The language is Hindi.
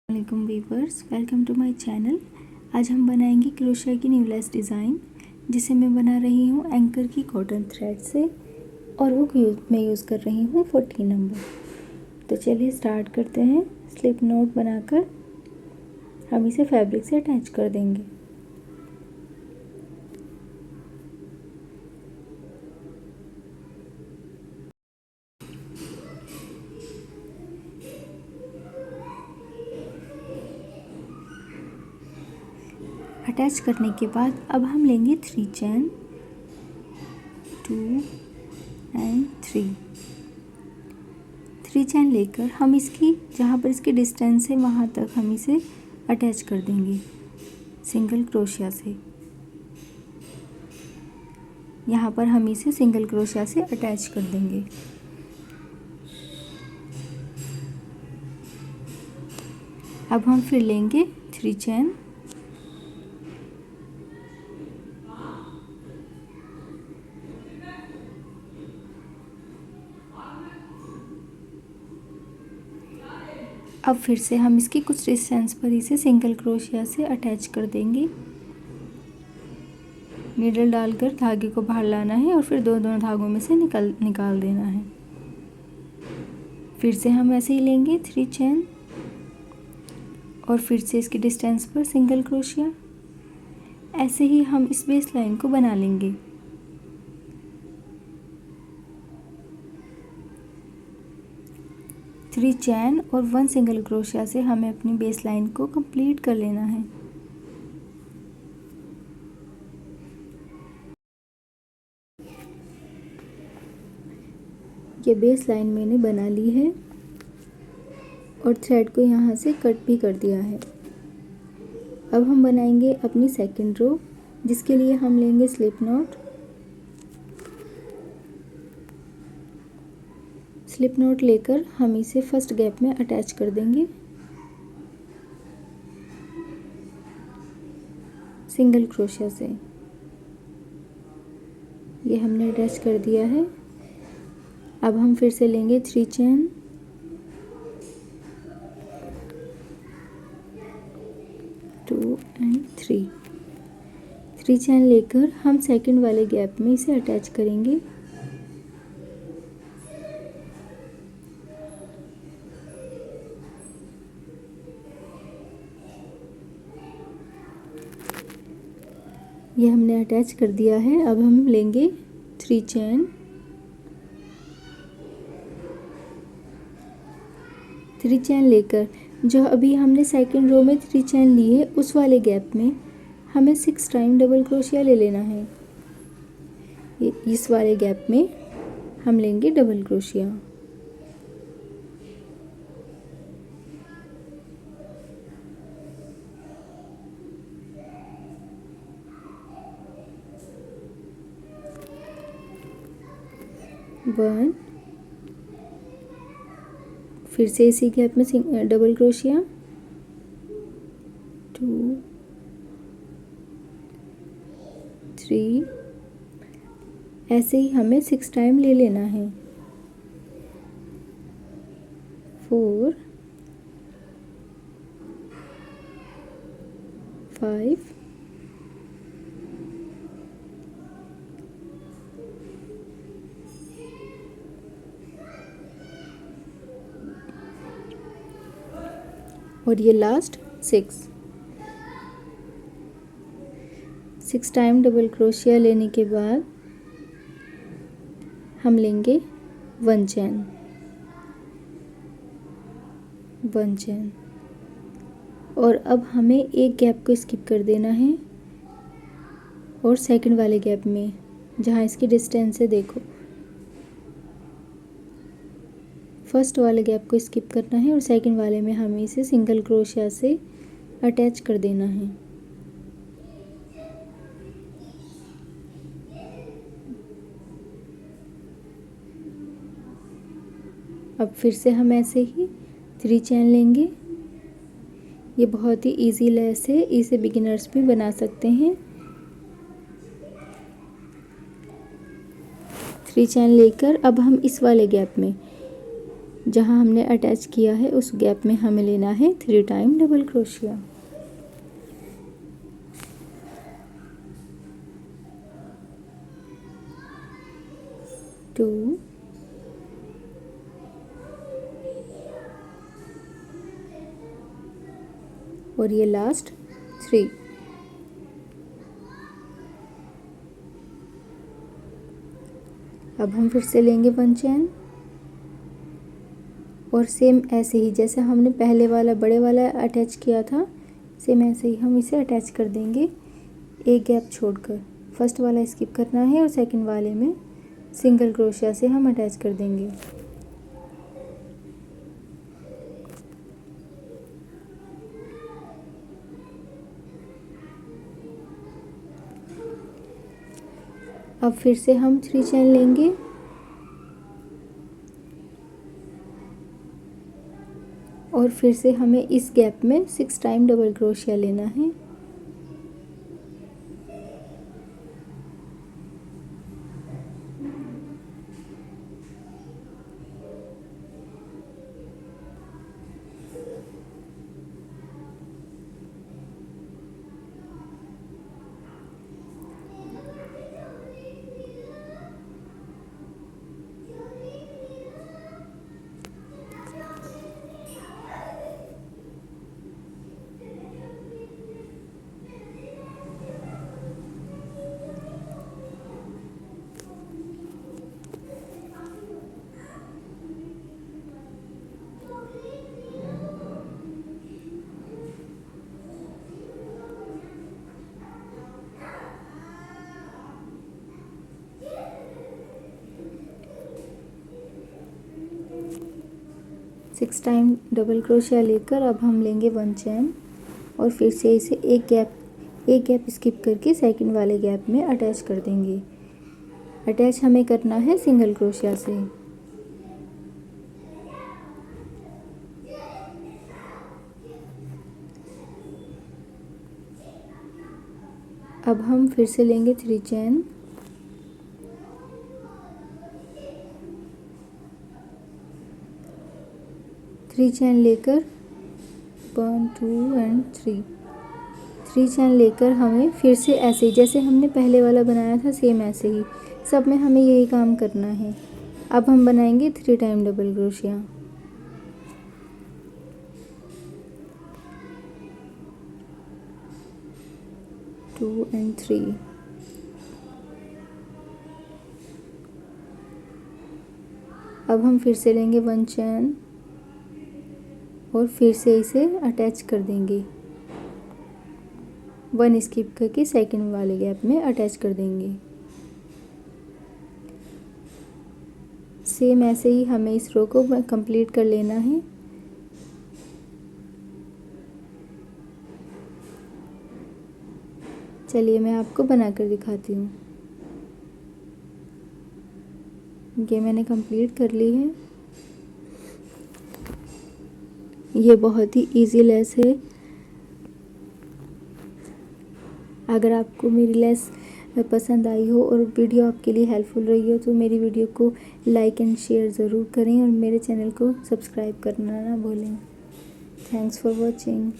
वालेकुम viewers, welcome to my channel. आज हम बनाएंगे क्रोशिया की न्यूलेस डिज़ाइन, जिसे मैं बना रही हूँ एंकर की कॉटन थ्रेड से और वो मैं यूज़ कर रही हूँ 14 नंबर। तो चलिए स्टार्ट करते हैं। स्लिप नोट बनाकर हम इसे फैब्रिक से अटैच कर देंगे। अटैच करने के बाद अब हम लेंगे 3 चैन, 2 एंड 3 चैन लेकर हम इसकी जहाँ पर इसकी डिस्टेंस है वहाँ तक हम इसे अटैच कर देंगे सिंगल क्रोशिया से। यहाँ पर हम इसे सिंगल क्रोशिया से अटैच कर देंगे। अब हम फिर लेंगे 3 चैन, अब फिर से हम इसकी कुछ डिस्टेंस पर इसे सिंगल क्रोशिया से अटैच कर देंगे। नीडल डालकर धागे को बाहर लाना है और फिर दोनों धागों में से निकाल देना है। फिर से हम ऐसे ही लेंगे 3 चैन और फिर से इसकी डिस्टेंस पर सिंगल क्रोशिया। ऐसे ही हम इस बेस लाइन को बना लेंगे। थ्री चैन और 1 सिंगल क्रोशिया से हमें अपनी बेस लाइन को कंप्लीट कर लेना है। ये बेस लाइन मैंने बना ली है और थ्रेड को यहाँ से कट भी कर दिया है। अब हम बनाएंगे अपनी सेकंड रो, जिसके लिए हम लेंगे स्लिप नॉट। स्लिप नॉट लेकर हम इसे फर्स्ट गैप में अटैच कर देंगे सिंगल क्रोशिया से। ये हमने अटैच कर दिया है। अब हम फिर से लेंगे 3 चैन, टू एंड 3 चैन लेकर हम सेकंड वाले गैप में इसे अटैच करेंगे। ये हमने अटैच कर दिया है। अब हम लेंगे 3 चैन, 3 चैन लेकर जो अभी हमने सेकंड रो में 3 चैन ली है उस वाले गैप में हमें 6 टाइम डबल क्रोशिया ले लेना है। इस वाले गैप में हम लेंगे डबल क्रोशिया। वन, फिर से इसी गैप में डबल क्रोशिया, 2 3, ऐसे ही हमें 6 टाइम ले लेना है। 4 5 और ये लास्ट 6 टाइम डबल क्रोशिया लेने के बाद हम लेंगे 1 चैन, 1 चैन और अब हमें एक गैप को स्किप कर देना है और सेकंड वाले गैप में जहाँ इसकी डिस्टेंस है, देखो फर्स्ट वाले गैप को स्किप करना है और सेकंड वाले में हमें इसे सिंगल क्रोशिया से अटैच कर देना है। अब फिर से हम ऐसे ही 3 चैन लेंगे। ये बहुत ही इजी लेस है, इसे बिगिनर्स भी बना सकते हैं। 3 चैन लेकर अब हम इस वाले गैप में जहाँ हमने अटैच किया है उस गैप में हमें लेना है 3 टाइम डबल क्रोशिया। टू, और ये लास्ट 3। अब हम फिर से लेंगे 1 चैन और सेम ऐसे ही जैसे हमने पहले वाला बड़े वाला अटैच किया था, सेम ऐसे ही हम इसे अटैच कर देंगे एक गैप छोड़कर। फर्स्ट वाला स्किप करना है और सेकंड वाले में सिंगल क्रोशिया से हम अटैच कर देंगे। अब फिर से हम 3 चैन लेंगे और फिर से हमें इस गैप में 6 टाइम डबल क्रोशिया लेना है। सिक्स टाइम डबल क्रोशिया लेकर अब हम लेंगे 1 चैन और फिर से इसे एक गैप स्किप करके सेकंड वाले गैप में अटैच कर देंगे। अटैच हमें करना है सिंगल क्रोशिया से। अब हम फिर से लेंगे 3 चैन लेकर 1 2 एंड 3 चैन लेकर हमें फिर से ऐसे ही जैसे हमने पहले वाला बनाया था सेम ऐसे ही सब में हमें यही काम करना है। अब हम बनाएंगे 3 टाइम डबल क्रोशिया। Two and 3। अब हम फिर से लेंगे 1 चैन और फिर से इसे अटैच कर देंगे। 1 स्किप करके सेकंड वाले गैप में अटैच कर देंगे। सेम ऐसे ही हमें इस रो को कंप्लीट कर लेना है। चलिए मैं आपको बनाकर दिखाती हूँ। ये मैंने कंप्लीट कर ली है। ये बहुत ही इजी लेस है। अगर आपको मेरी लेस पसंद आई हो और वीडियो आपके लिए हेल्पफुल रही हो तो मेरी वीडियो को लाइक एंड शेयर ज़रूर करें और मेरे चैनल को सब्सक्राइब करना ना भूलें। Thanks for watching.